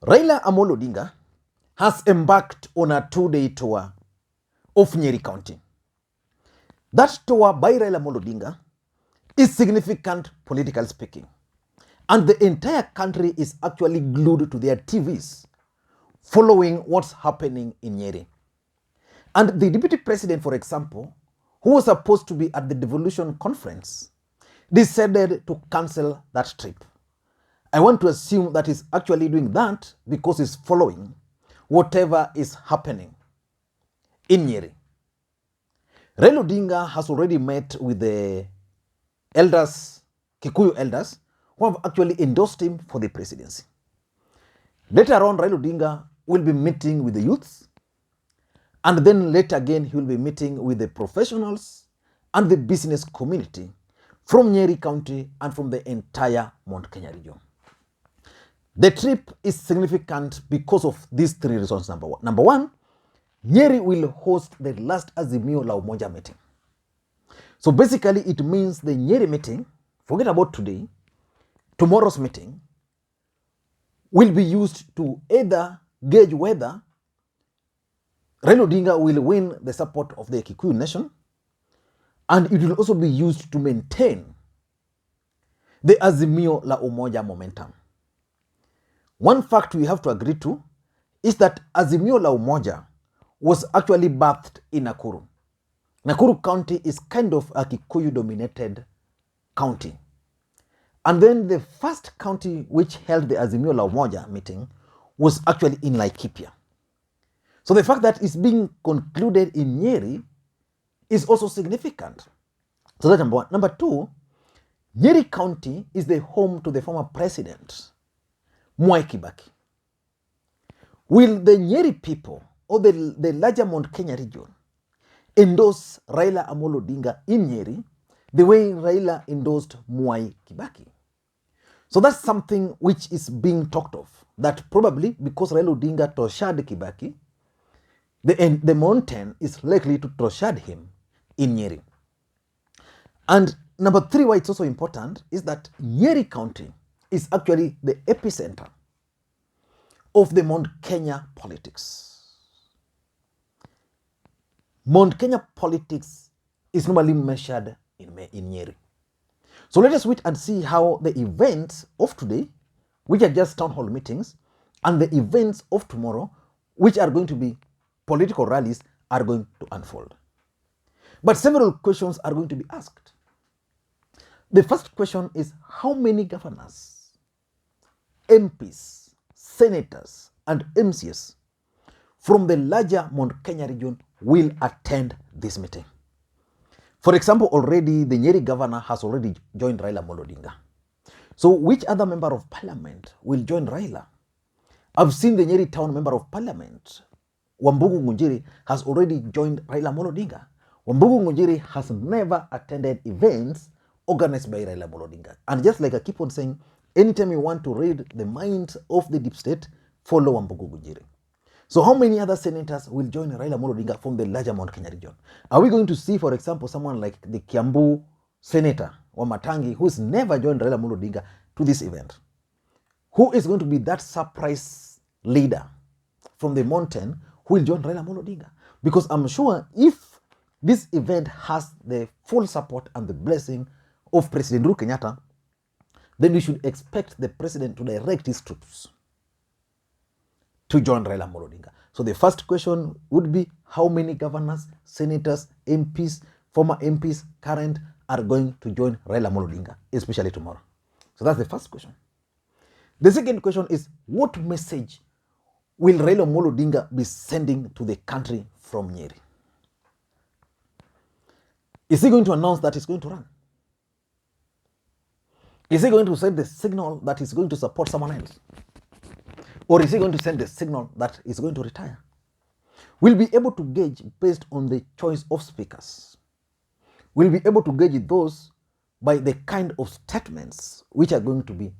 Raila Odinga has embarked on a 2-day tour of Nyeri County. That tour by Raila Odinga is significant, politically speaking, and the entire country is actually glued to their TVs following what's happening in Nyeri. And the deputy president, for example, who was supposed to be at the devolution conference, decided to cancel that trip. I want to assume that he's actually doing that because he's following whatever is happening in Nyeri. Raila Odinga has already met with the elders, Kikuyu elders, who have actually endorsed him for the presidency. Later on, Raila Odinga will be meeting with the youths, and then later again, he will be meeting with the professionals and the business community from Nyeri County and from the entire Mount Kenya region. The trip is significant because of these three reasons. Number one, Nyeri will host the last Azimio la Umoja meeting. So basically, it means the Nyeri meeting, forget about today, tomorrow's meeting, will be used to either gauge whether Raila Odinga will win the support of the Kikuyu nation, and it will also be used to maintain the Azimio la Umoja momentum. One fact we have to agree to is that Azimio la Umoja was actually birthed in Nakuru. Nakuru County is kind of a Kikuyu-dominated county. And then the first county which held the Azimio la Umoja meeting was actually in Laikipia. So the fact that it's being concluded in Nyeri is also significant. So that's number one. Number two, Nyeri County is the home to the former president, Mwai Kibaki. Will the Nyeri people or the larger Mount Kenya region endorse Raila Odinga in Nyeri the way Raila endorsed Mwai Kibaki? So that's something which is being talked of, that probably because Raila Odinga tortured Kibaki, the mountain is likely to torture him in Nyeri. And number three, why it's also important is that Nyeri County is actually the epicenter of the Mount Kenya politics. Mount Kenya politics is normally measured in Nyeri. So let us wait and see how the events of today, which are just town hall meetings, and the events of tomorrow, which are going to be political rallies, are going to unfold. But several questions are going to be asked. The first question is, how many governors, MPs, senators, and MCs from the larger Mount Kenya region will attend this meeting? For example, already the Nyeri governor has already joined Raila Odinga. So which other member of parliament will join Raila? I've seen the Nyeri town member of parliament, Wambugu Ngunjiri, has already joined Raila Odinga. Wambugu Ngunjiri has never attended events organized by Raila Odinga. And just like I keep on saying, anytime you want to read the mind of the deep state, follow Wambugu Ngunjiri. So how many other senators will join Raila Odinga from the larger Mount Kenya region? Are we going to see, for example, someone like the Kiambu senator, Wamatangi, who's never joined Raila Odinga to this event? Who is going to be that surprise leader from the mountain who will join Raila Odinga? Because I'm sure if this event has the full support and the blessing of President Kenyatta, then we should expect the president to direct his troops to join Raila Odinga. So the first question would be, how many governors, senators, MPs, former MPs, current, are going to join Raila Odinga, especially tomorrow? So that's the first question. The second question is, what message will Raila Odinga be sending to the country from Nyeri? Is he going to announce that he's going to run? Is he going to send the signal that he's going to support someone else? Or is he going to send the signal that he's going to retire? We'll be able to gauge based on the choice of speakers. We'll be able to gauge those by the kind of statements which are going to be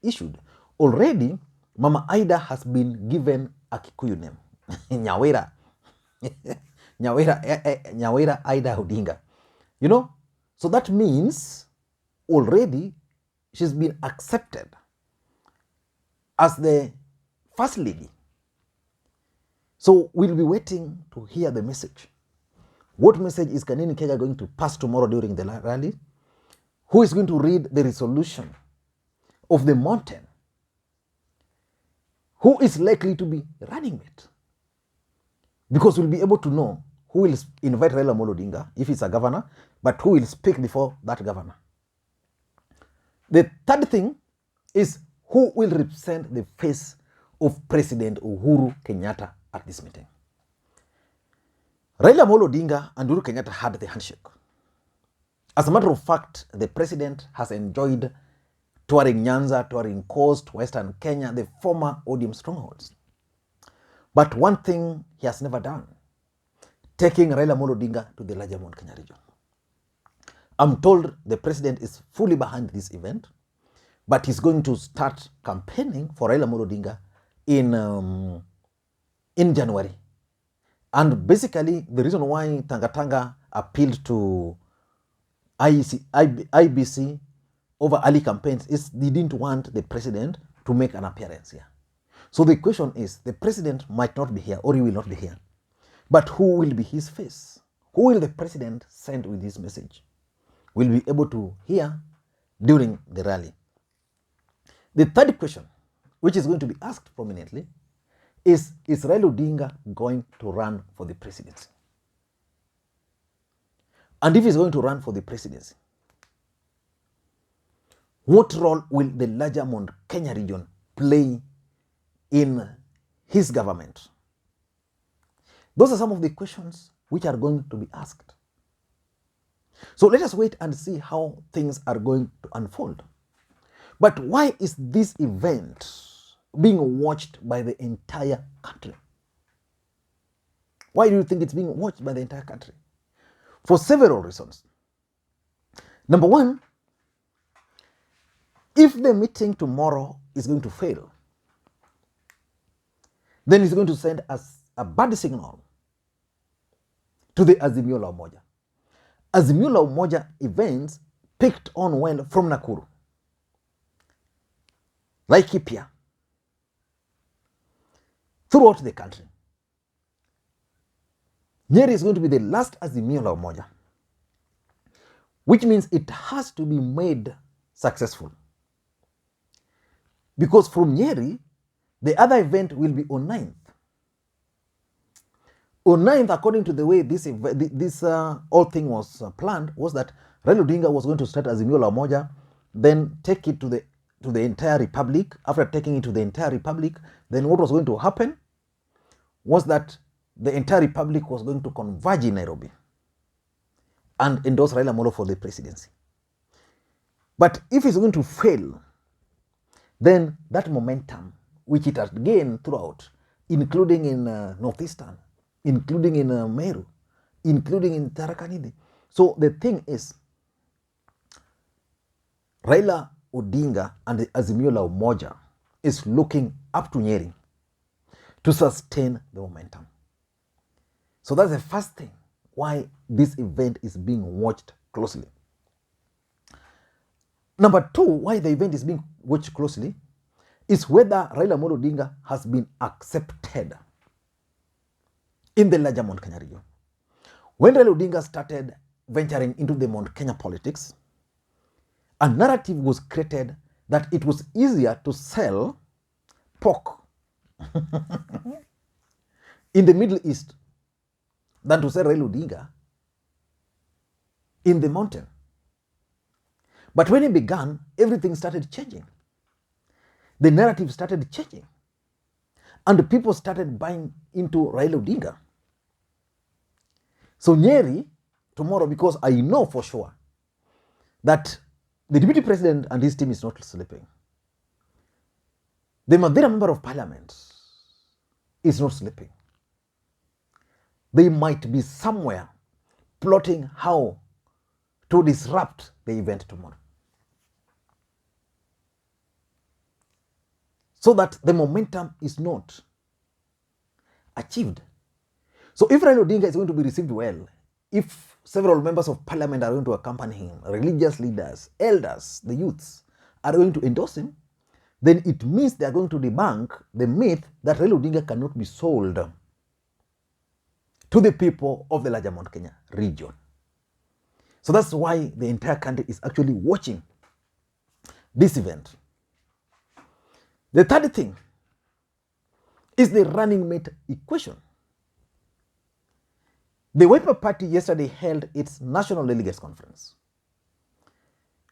issued. Already, Mama Aida has been given a Kikuyu name, Nyawera. Nyawera Aida Odinga. You know, so that means already she's been accepted as the First Lady. So we'll be waiting to hear the message. What message is Kanini Kega going to pass tomorrow during the rally? Who is going to read the resolution of the mountain? Who is likely to be running it? Because we'll be able to know who will invite Raila Odinga if he's a governor, but who will speak before that governor. The third thing is who will represent the face of President Uhuru Kenyatta at this meeting. Raila Odinga and Uhuru Kenyatta had the handshake. As a matter of fact, the president has enjoyed touring Nyanza, touring Coast, Western Kenya, the former ODM strongholds. But one thing he has never done, taking Raila Odinga to the larger Mount Kenya region. I'm told the president is fully behind this event, but he's going to start campaigning for Raila Odinga in January. And basically, the reason why Tanga appealed to IBC over early campaigns is they didn't want the president to make an appearance here. So the question is, the president might not be here or he will not be here. But who will be his face? Who will the president send with this message? We'll be able to hear during the rally. The third question, which is going to be asked prominently, is Raila Odinga going to run for the presidency? And if he's going to run for the presidency, what role will the larger Mount Kenya region play in his government? Those are some of the questions which are going to be asked. So let us wait and see how things are going to unfold. But why is this event being watched by the entire country? Why do you think it's being watched by the entire country? For several reasons. Number one, if the meeting tomorrow is going to fail, then it's going to send us a bad signal to the Azimio la Umoja. Azimio la Umoja events picked on well from Nakuru, Laikipia, throughout the country. Nyeri is going to be the last Azimio la Umoja, which means it has to be made successful. Because from Nyeri, the other event will be on 9th. On 9th, according to the way this whole thing was planned, was that Raila Odinga was going to start Azimio la Umoja, then take it to the entire republic. After taking it to the entire republic, then what was going to happen was that the entire republic was going to converge in Nairobi and endorse Raila Odinga for the presidency. But if it's going to fail, then that momentum, which it has gained throughout, including in Northeastern, including in Meru, including in Tharaka Nithi. So the thing is, Raila Odinga and the Azimio la Umoja is looking up to Nyeri to sustain the momentum. So that's the first thing why this event is being watched closely. Number two, why the event is being watched closely is whether Raila Odinga has been accepted in the larger Mount Kenya region. When Raila Odinga started venturing into the Mount Kenya politics, a narrative was created that it was easier to sell pork in the Middle East than to sell Raila Odinga in the mountain. But when he began, everything started changing. The narrative started changing. And people started buying into Raila Odinga. So Nyeri, tomorrow, because I know for sure that the deputy president and his team is not sleeping. The Madera member of parliament is not sleeping. They might be somewhere plotting how to disrupt the event tomorrow, so that the momentum is not achieved. So if Raila Odinga is going to be received well, if several members of parliament are going to accompany him, religious leaders, elders, the youths are going to endorse him, then it means they are going to debunk the myth that Raila Odinga cannot be sold to the people of the larger Mount Kenya region. So that's why the entire country is actually watching this event. The third thing is the running mate equation. The Wiper Party yesterday held its National Delegates Conference.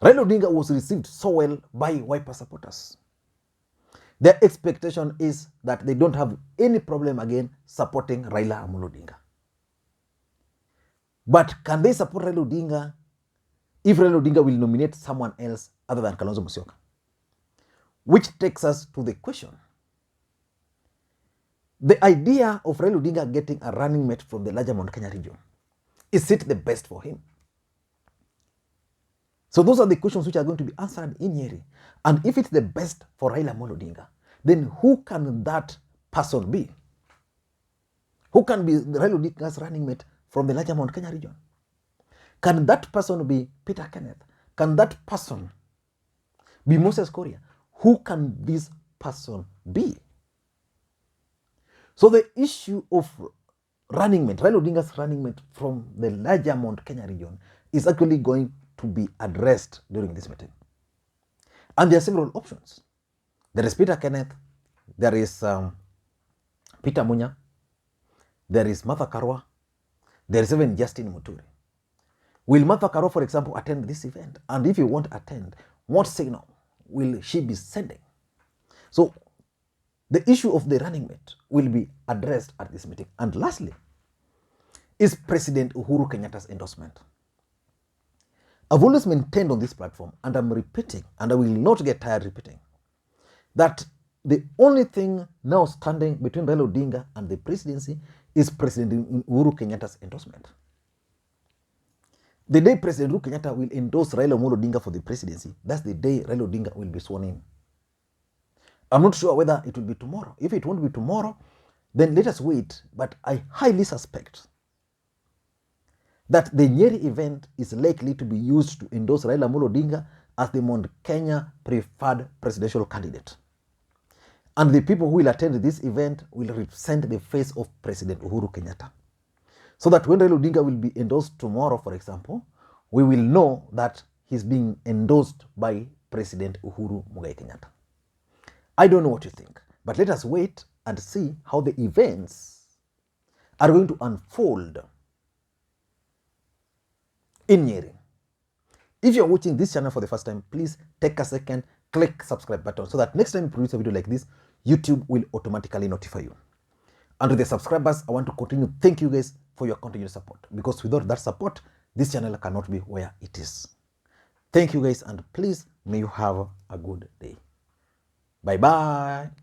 Raila Odinga was received so well by Wiper supporters. Their expectation is that they don't have any problem again supporting Raila Odinga. But can they support Raila Odinga if Raila Odinga will nominate someone else other than Kalonzo Musyoka? Which takes us to the question. The idea of Raila Odinga getting a running mate from the larger Mount Kenya region, is it the best for him? So those are the questions which are going to be answered in Nyeri. And if it's the best for Raila Odinga, then who can that person be? Who can be Raila Odinga's running mate from the larger Mount Kenya region? Can that person be Peter Kenneth? Can that person be Moses Koria? Who can this person be? So the issue of running mate, Raila Odinga's running mate from the larger Mount Kenya region, is actually going to be addressed during this meeting. And there are several options. There is Peter Kenneth, there is Peter Munya, there is Martha Karua, there is even Justin Muturi. Will Martha Karua, for example, attend this event? And if you won't attend, what signal will she be sending? So the issue of the running mate will be addressed at this meeting. And lastly, is President Uhuru Kenyatta's endorsement. I've always maintained on this platform, and I'm repeating, and I will not get tired repeating, that the only thing now standing between Raila Odinga and the presidency is President Uhuru Kenyatta's endorsement. The day President Uhuru Kenyatta will endorse Raila Odinga for the presidency, that's the day Raila Odinga will be sworn in. I'm not sure whether it will be tomorrow. If it won't be tomorrow, then let us wait. But I highly suspect that the Nyeri event is likely to be used to endorse Raila Odinga as the Mount Kenya preferred presidential candidate. And the people who will attend this event will represent the face of President Uhuru Kenyatta. So that when Raila Odinga will be endorsed tomorrow, for example, we will know that he's being endorsed by President Uhuru Muigai Kenyatta. I don't know what you think, but let us wait and see how the events are going to unfold in Nyeri. If you're watching this channel for the first time, please take a second, click subscribe button so that next time you produce a video like this, YouTube will automatically notify you. And to the subscribers, I want to continue. Thank you guys for your continued support, because without that support, this channel cannot be where it is. Thank you guys, and please may you have a good day. Bye-bye.